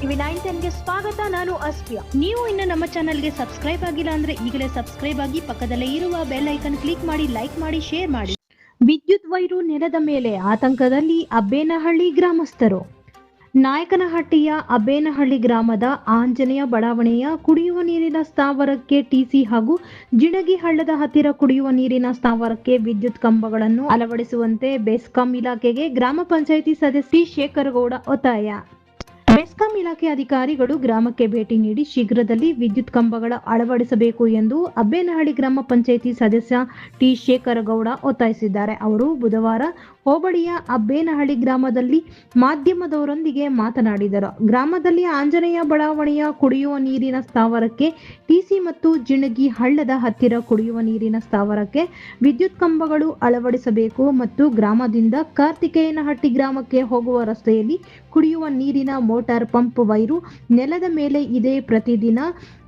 TV 910ಗೆ ಸ್ವಾಗತ. ನಾನು ಅಸ್ಫಿಯಾ. ನೀವು ಇನ್ನು ನಮ್ಮ ಚಾನೆಲ್ಗೆ ಸಬ್ಸ್ಕ್ರೈಬ್ ಆಗಿಲ್ಲ ಅಂದ್ರೆ ಈಗಲೇ ಸಬ್ಸ್ಕ್ರೈಬ್ ಆಗಿ ಪಕ್ಕದಲ್ಲೇ ಇರುವ ಬೆಲ್ ಐಕನ್ ಕ್ಲಿಕ್ ಮಾಡಿ, ಲೈಕ್ ಮಾಡಿ, ಶೇರ್ ಮಾಡಿ. ವಿದ್ಯುತ್ ವೈರು ನೆಲದ ಮೇಲೆ ಆತಂಕದಲ್ಲಿ ಅಬ್ಬೇನಹಳ್ಳಿ ಗ್ರಾಮಸ್ಥರು. ನಾಯಕನಹಟ್ಟಿಯ ಅಬ್ಬೇನಹಳ್ಳಿ ಗ್ರಾಮದ ಆಂಜನೇಯ ಬಡಾವಣೆಯ ಕುಡಿಯುವ ನೀರಿನ ಸ್ಥಾವರಕ್ಕೆ ಟಿಸಿ ಹಾಗೂ ಜಿಣಗಿ ಹಳ್ಳದ ಹತ್ತಿರ ಕುಡಿಯುವ ನೀರಿನ ಸ್ಥಾವರಕ್ಕೆ ವಿದ್ಯುತ್ ಕಂಬಗಳನ್ನು ಅಳವಡಿಸುವಂತೆ ಬೆಸ್ಕಾಂ ಇಲಾಖೆಗೆ ಗ್ರಾಮ ಪಂಚಾಯಿತಿ ಸದಸ್ಯ ಶೇಖರಗೌಡ ಒತ್ತಾಯ. ಬೆಸ್ಕಾಂ ಇಲಾಖೆ ಅಧಿಕಾರಿಗಳು ಗ್ರಾಮಕ್ಕೆ ಭೇಟಿ ನೀಡಿ ಶೀಘ್ರದಲ್ಲಿ ವಿದ್ಯುತ್ ಕಂಬಗಳ ಅಳವಡಿಸಬೇಕು ಎಂದು ಅಬ್ಬೇನಹಳ್ಳಿ ಗ್ರಾಮ ಪಂಚಾಯಿತಿ ಸದಸ್ಯ ಟಿ ಶೇಖರಗೌಡ ಒತ್ತಾಯಿಸಿದ್ದಾರೆ. ಅವರು ಬುಧವಾರ ಹೋಬಳಿಯ ಅಬ್ಬೇನಹಳ್ಳಿ ಗ್ರಾಮದಲ್ಲಿ ಮಾಧ್ಯಮದವರೊಂದಿಗೆ ಮಾತನಾಡಿದರು. ಗ್ರಾಮದಲ್ಲಿ ಆಂಜನೇಯ ಬಡಾವಣೆಯ ಕುಡಿಯುವ ನೀರಿನ ಸ್ಥಾವರಕ್ಕೆ ಟಿಸಿ ಮತ್ತು ಜಿಣಗಿ ಹಳ್ಳದ ಹತ್ತಿರ ಕುಡಿಯುವ ನೀರಿನ ಸ್ಥಾವರಕ್ಕೆ ವಿದ್ಯುತ್ ಕಂಬಗಳು ಅಳವಡಿಸಬೇಕು ಮತ್ತು ಗ್ರಾಮದಿಂದ ಕಾರ್ತಿಕೇಯನಹಟ್ಟಿ ಗ್ರಾಮಕ್ಕೆ ಹೋಗುವ ರಸ್ತೆಯಲ್ಲಿ ಕುಡಿಯುವ ನೀರಿನ ಮೋಟಾರ್ ಪಂಪ್ ವೈರು ನೆಲದ ಮೇಲೆ ಇದೆ. ಪ್ರತಿದಿನ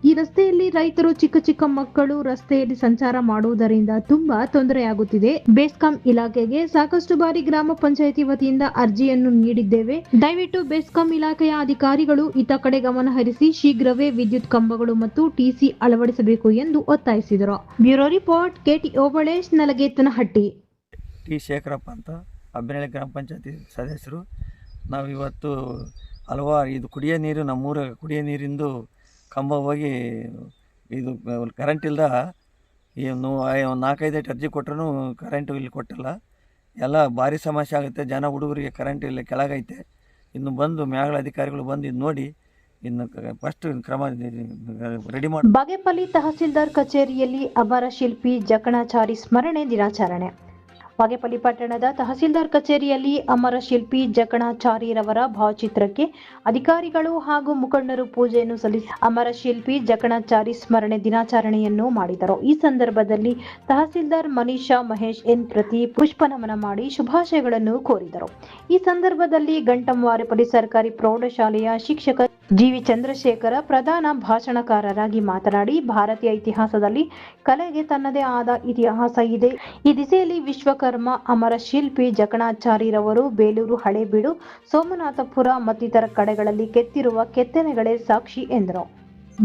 ಈ ರಸ್ತೆಯಲ್ಲಿ ರೈತರು, ಚಿಕ್ಕ ಚಿಕ್ಕ ಮಕ್ಕಳು ರಸ್ತೆಯಲ್ಲಿ ಸಂಚಾರ ಮಾಡುವುದರಿಂದ ತುಂಬಾ ತೊಂದರೆಯಾಗುತ್ತಿದೆ. ಬೆಸ್ಕಾಂ ಇಲಾಖೆಗೆ ಸಾಕಷ್ಟು ಬಾರಿ ಗ್ರಾಮ ಪಂಚಾಯಿತಿ ವತಿಯಿಂದ ಅರ್ಜಿಯನ್ನು ನೀಡಿದ್ದೇವೆ. ದಯವಿಟ್ಟು ಬೆಸ್ಕಾಂ ಇಲಾಖೆಯ ಅಧಿಕಾರಿಗಳು ಇತ್ತ ಕಡೆ ಗಮನ ಹರಿಸಿ ಶೀಘ್ರವೇ ವಿದ್ಯುತ್ ಕಂಬಗಳು ಮತ್ತು ಟಿಸಿ ಅಳವಡಿಸಬೇಕು ಎಂದು ಒತ್ತಾಯಿಸಿದರು. Bureau report, KT Obalesh, Nalagetanahatti. T Shekarappa ಅಂತ ಅಬ್ಬೇನಹಳ್ಳಿ ಗ್ರಾಮ ಪಂಚಾಯತಿ ಸದಸ್ಯರು. ನಾವು ಇವತ್ತು ಹಲವಾರು ಇದು ಕುಡಿಯೋ ನೀರು, ನಮ್ಮೂರ ಕುಡಿಯೋ ನೀರಿಂದು ಕಂಬ ಹೋಗಿ ಇದು ಕರೆಂಟ್ ಇಲ್ದ ಒಂದು 4-5 ಅರ್ಜಿ ಕೊಟ್ಟರು ಕರೆಂಟು ಇಲ್ಲಿ ಕೊಟ್ಟಿಲ್ಲ. ಎಲ್ಲ ಭಾರಿ ಸಮಸ್ಯೆ ಆಗುತ್ತೆ. ಜನ ಹುಡುಗರಿಗೆ ಕರೆಂಟ್ ಇಲ್ಲ, ಕೆಳಗೈತೆ. ಇನ್ನು ಬಂದು ಮ್ಯಾಗಳ ಅಧಿಕಾರಿಗಳು ಬಂದು ಇದು ನೋಡಿ ಇನ್ನು ಫಸ್ಟ್ ಕ್ರಮ ರೆಡಿ ಮಾಡಿ. ಬಾಗೇಪಲ್ಲಿ ತಹಸೀಲ್ದಾರ್ ಕಚೇರಿಯಲ್ಲಿ ಅಮರ ಶಿಲ್ಪಿ ಜಕಣಾಚಾರಿ ಸ್ಮರಣೆ ದಿನಾಚರಣೆ. ಬಾಗೇಪಲ್ಲಿ ಪಟ್ಟಣದ ತಹಸೀಲ್ದಾರ್ ಕಚೇರಿಯಲ್ಲಿ ಅಮರ ಶಿಲ್ಪಿ ಜಕಣಾಚಾರಿರವರ ಭಾವಚಿತ್ರಕ್ಕೆ ಅಧಿಕಾರಿಗಳು ಹಾಗೂ ಮುಖಂಡರು ಪೂಜೆಯನ್ನು ಸಲ್ಲಿಸಿ ಅಮರ ಶಿಲ್ಪಿ ಜಕಣಾಚಾರಿ ಸ್ಮರಣೆ ದಿನಾಚರಣೆಯನ್ನು ಮಾಡಿದರು. ಈ ಸಂದರ್ಭದಲ್ಲಿ ತಹಸೀಲ್ದಾರ್ ಮನೀಷಾ ಮಹೇಶ್ ಎನ್ ಪ್ರತಿ ಪುಷ್ಪ ನಮನ ಮಾಡಿ ಶುಭಾಶಯಗಳನ್ನು ಕೋರಿದರು. ಈ ಸಂದರ್ಭದಲ್ಲಿ ಗಂಟಂವಾರಪಲ್ಲಿ ಸರ್ಕಾರಿ ಪ್ರೌಢಶಾಲೆಯ ಶಿಕ್ಷಕ ಜಿವಿ ಚಂದ್ರಶೇಖರ ಪ್ರಧಾನ ಭಾಷಣಕಾರರಾಗಿ ಮಾತನಾಡಿ, ಭಾರತೀಯ ಇತಿಹಾಸದಲ್ಲಿ ಕಲೆಗೆ ತನ್ನದೇ ಆದ ಇತಿಹಾಸ ಇದೆ. ಈ ದಿಸೆಯಲ್ಲಿ ವಿಶ್ವಕರ್ಮ ಅಮರ ಶಿಲ್ಪಿ ಜಕಣಾಚಾರಿರವರು ಬೇಲೂರು, ಹಳೇಬೀಡು, ಸೋಮನಾಥಪುರ ಮತ್ತಿತರ ಕಡೆಗಳಲ್ಲಿ ಕೆತ್ತಿರುವ ಕೆತ್ತನೆಗಳೇ ಸಾಕ್ಷಿ ಎಂದರು.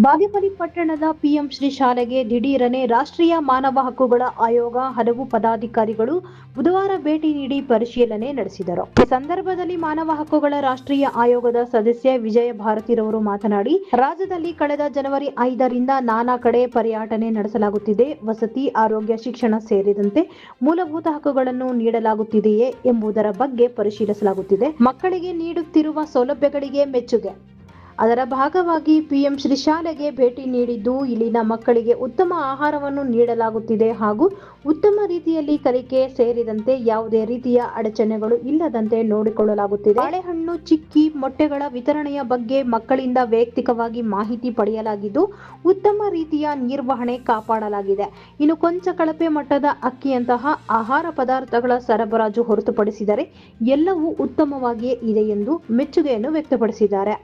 ಬಾಗೇಪಲ್ಲಿ ಪಟ್ಟಣದ ಪಿಎಂ ಶ್ರೀ ಶಾಲೆಗೆ ದಿಢೀರನೆ ರಾಷ್ಟ್ರೀಯ ಮಾನವ ಹಕ್ಕುಗಳ ಆಯೋಗ ಹಲವು ಪದಾಧಿಕಾರಿಗಳು ಬುಧವಾರ ಭೇಟಿ ನೀಡಿ ಪರಿಶೀಲನೆ ನಡೆಸಿದರು. ಈ ಸಂದರ್ಭದಲ್ಲಿ ಮಾನವ ಹಕ್ಕುಗಳ ರಾಷ್ಟ್ರೀಯ ಆಯೋಗದ ಸದಸ್ಯ ವಿಜಯ ಭಾರತಿರವರು ಮಾತನಾಡಿ, ರಾಜ್ಯದಲ್ಲಿ ಕಳೆದ ಜನವರಿ 5ರಿಂದ ನಾನಾ ಕಡೆ ಪರ್ಯಟನೆ ನಡೆಸಲಾಗುತ್ತಿದೆ. ವಸತಿ, ಆರೋಗ್ಯ, ಶಿಕ್ಷಣ ಸೇರಿದಂತೆ ಮೂಲಭೂತ ಹಕ್ಕುಗಳನ್ನು ನೀಡಲಾಗುತ್ತಿದೆಯೇ ಎಂಬುದರ ಬಗ್ಗೆ ಪರಿಶೀಲಿಸಲಾಗುತ್ತಿದೆ. ಮಕ್ಕಳಿಗೆ ನೀಡುತ್ತಿರುವ ಸೌಲಭ್ಯಗಳಿಗೆ ಮೆಚ್ಚುಗೆ. ಅದರ ಭಾಗವಾಗಿ ಪಿಎಂ ಶ್ರೀ ಶಾಲೆಗೆ ಭೇಟಿ ನೀಡಿದ್ದು, ಇಲ್ಲಿನ ಮಕ್ಕಳಿಗೆ ಉತ್ತಮ ಆಹಾರವನ್ನು ನೀಡಲಾಗುತ್ತಿದೆ ಹಾಗೂ ಉತ್ತಮ ರೀತಿಯಲ್ಲಿ ಕಲಿಕೆ ಸೇರಿದಂತೆ ಯಾವುದೇ ರೀತಿಯ ಅಡಚಣೆಗಳು ಇಲ್ಲದಂತೆ ನೋಡಿಕೊಳ್ಳಲಾಗುತ್ತಿದೆ. ಬಾಳೆಹಣ್ಣು, ಚಿಕ್ಕಿ, ಮೊಟ್ಟೆಗಳ ವಿತರಣೆಯ ಬಗ್ಗೆ ಮಕ್ಕಳಿಂದ ವೈಯಕ್ತಿಕವಾಗಿ ಮಾಹಿತಿ ಪಡೆಯಲಾಗಿದ್ದು, ಉತ್ತಮ ರೀತಿಯ ನಿರ್ವಹಣೆ ಕಾಪಾಡಲಾಗಿದೆ. ಇನ್ನು ಕೊಂಚ ಕಳಪೆ ಮಟ್ಟದ ಅಕ್ಕಿಯಂತಹ ಆಹಾರ ಪದಾರ್ಥಗಳ ಸರಬರಾಜು ಹೊರತುಪಡಿಸಿದರೆ ಎಲ್ಲವೂ ಉತ್ತಮವಾಗಿಯೇ ಇದೆ ಎಂದು ಮೆಚ್ಚುಗೆಯನ್ನು ವ್ಯಕ್ತಪಡಿಸಿದ್ದಾರೆ.